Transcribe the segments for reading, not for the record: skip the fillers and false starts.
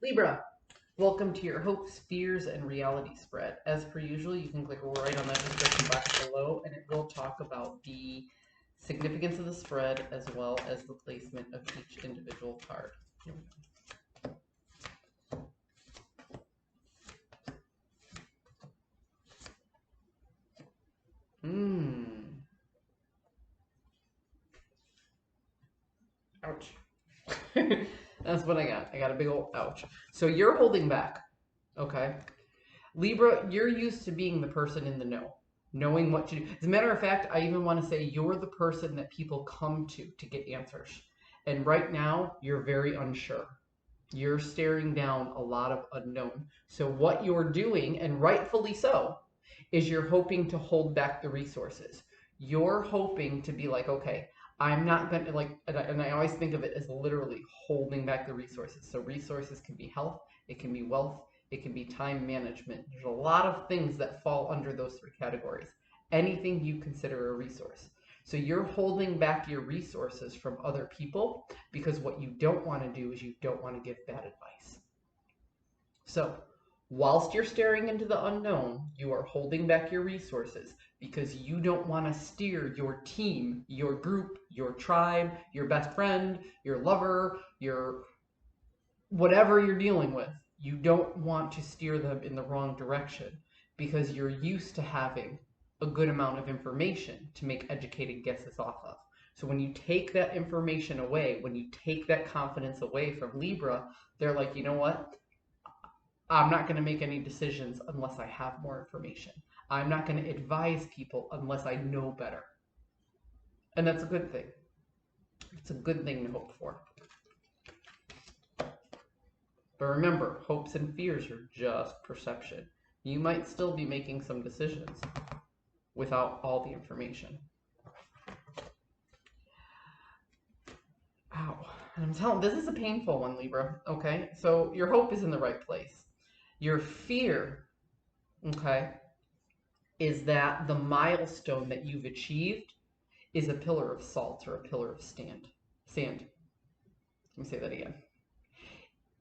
Libra, welcome to your hopes, fears, and reality spread. As per usual, you can click right on that description box below, and it will talk about the significance of the spread as well as the placement of each individual card. Here we go. Ouch. That's what I got. I got a big old ouch. So you're holding back, okay? Libra, you're used to being the person in the know, knowing what to do. As a matter of fact, I even want to say you're the person that people come to get answers. And right now, you're very unsure. You're staring down a lot of unknown. So what you're doing, and rightfully so, is you're hoping to hold back the resources. You're hoping to be like, okay, I'm not going to like, and I always think of it as literally holding back the resources. So resources can be health, it can be wealth, it can be time management. There's a lot of things that fall under those three categories. Anything you consider a resource. So you're holding back your resources from other people because what you don't want to do is you don't want to give bad advice. So whilst you're staring into the unknown, you are holding back your resources because you don't want to steer your team, your group, your tribe, your best friend, your lover, your whatever you're dealing with. You don't want to steer them in the wrong direction because you're used to having a good amount of information to make educated guesses off of. So when you take that information away, when you take that confidence away from Libra, they're like, you know what? I'm not going to make any decisions unless I have more information. I'm not going to advise people unless I know better. And that's a good thing. It's a good thing to hope for. But remember, hopes and fears are just perception. You might still be making some decisions without all the information. Ow. I'm telling you, this is a painful one, Libra, okay? So your hope is in the right place. Your fear, okay, is that the milestone that you've achieved is a pillar of salt or a pillar of sand. Let me say that again.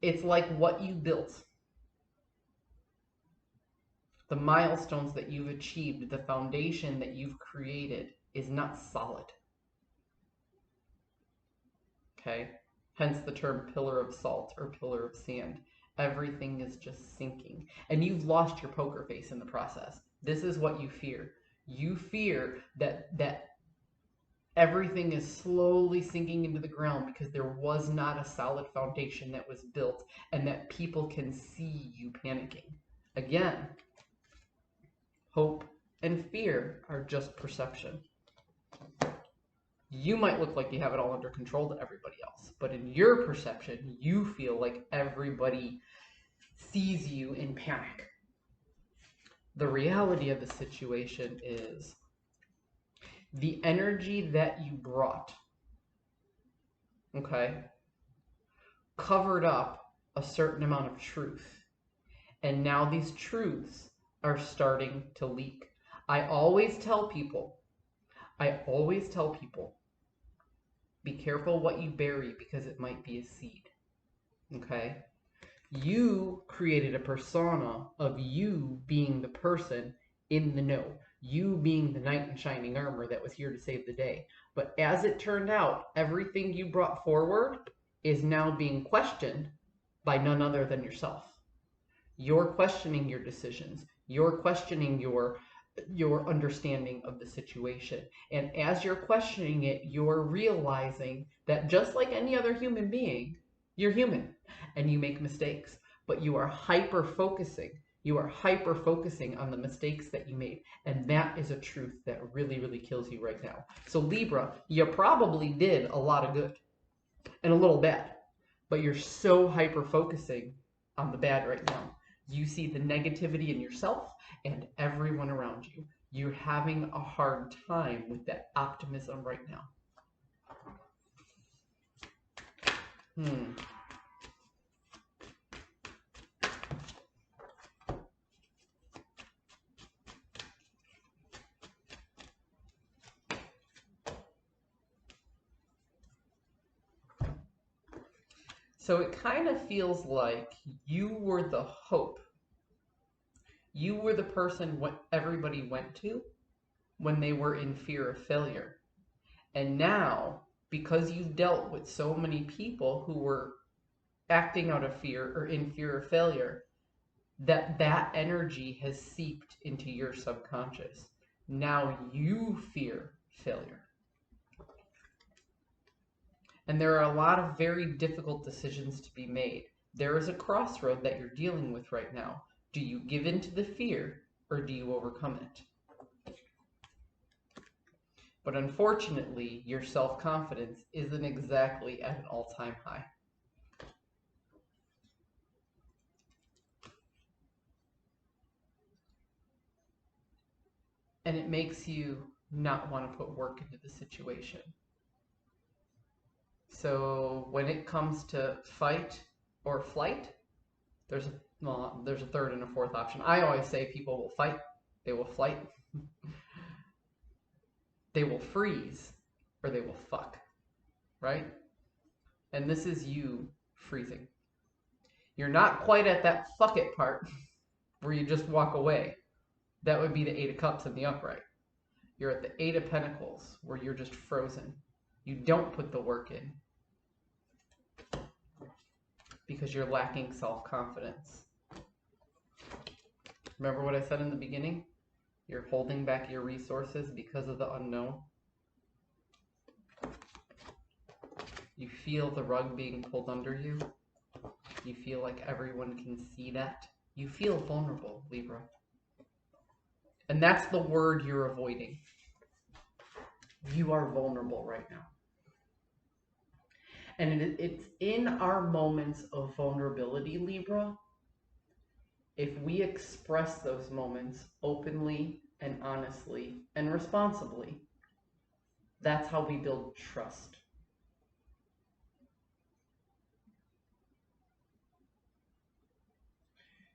It's like what you built. The milestones that you've achieved, the foundation that you've created is not solid. Okay? Hence the term pillar of salt or pillar of sand. Everything is just sinking. And you've lost your poker face in the process. This is what you fear. You fear that everything is slowly sinking into the ground because there was not a solid foundation that was built and that people can see you panicking. Again, hope and fear are just perception. You might look like you have it all under control to everybody else, but in your perception, you feel like everybody sees you in panic. The reality of the situation is the energy that you brought, okay, covered up a certain amount of truth. And now these truths are starting to leak. I always tell people, be careful what you bury because it might be a seed, okay? You created a persona of you being the person in the know, you being the knight in shining armor that was here to save the day. But as it turned out, everything you brought forward is now being questioned by none other than yourself. You're questioning your decisions. You're questioning your understanding of the situation. And as you're questioning it, you're realizing that just like any other human being, you're human and you make mistakes, but you are hyper-focusing. You are hyper-focusing on the mistakes that you made. And that is a truth that really, really kills you right now. So Libra, you probably did a lot of good and a little bad, but you're so hyper-focusing on the bad right now. You see the negativity in yourself and everyone around you. You're having a hard time with that optimism right now. So it kind of feels like you were the hope. You were the person what everybody went to when they were in fear of failure. And now, because you've dealt with so many people who were acting out of fear or in fear of failure, that energy has seeped into your subconscious. Now you fear failure. And there are a lot of very difficult decisions to be made. There is a crossroad that you're dealing with right now. Do you give in to the fear or do you overcome it? But unfortunately, your self-confidence isn't exactly at an all-time high. And it makes you not want to put work into the situation. So when it comes to fight or flight, there's a third and a fourth option. I always say people will fight, they will flight, they will freeze, or they will fuck, right? And this is you freezing. You're not quite at that fuck it part where you just walk away. That would be the Eight of Cups in the upright. You're at the Eight of Pentacles where you're just frozen. You don't put the work in because you're lacking self-confidence. Remember what I said in the beginning? You're holding back your resources because of the unknown. You feel the rug being pulled under you. You feel like everyone can see that. You feel vulnerable, Libra. And that's the word you're avoiding. You are vulnerable right now. And it's in our moments of vulnerability, Libra, if we express those moments openly and honestly and responsibly, that's how we build trust.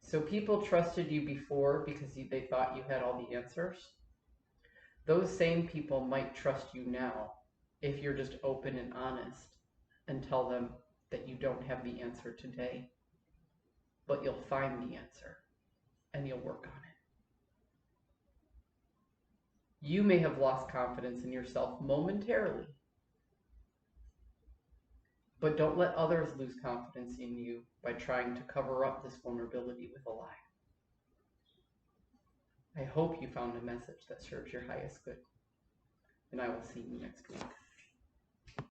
So people trusted you before because they thought you had all the answers. Those same people might trust you now if you're just open and honest and tell them that you don't have the answer today, but you'll find the answer and you'll work on it. You may have lost confidence in yourself momentarily, but don't let others lose confidence in you by trying to cover up this vulnerability with a lie. I hope you found a message that serves your highest good, and I will see you next week.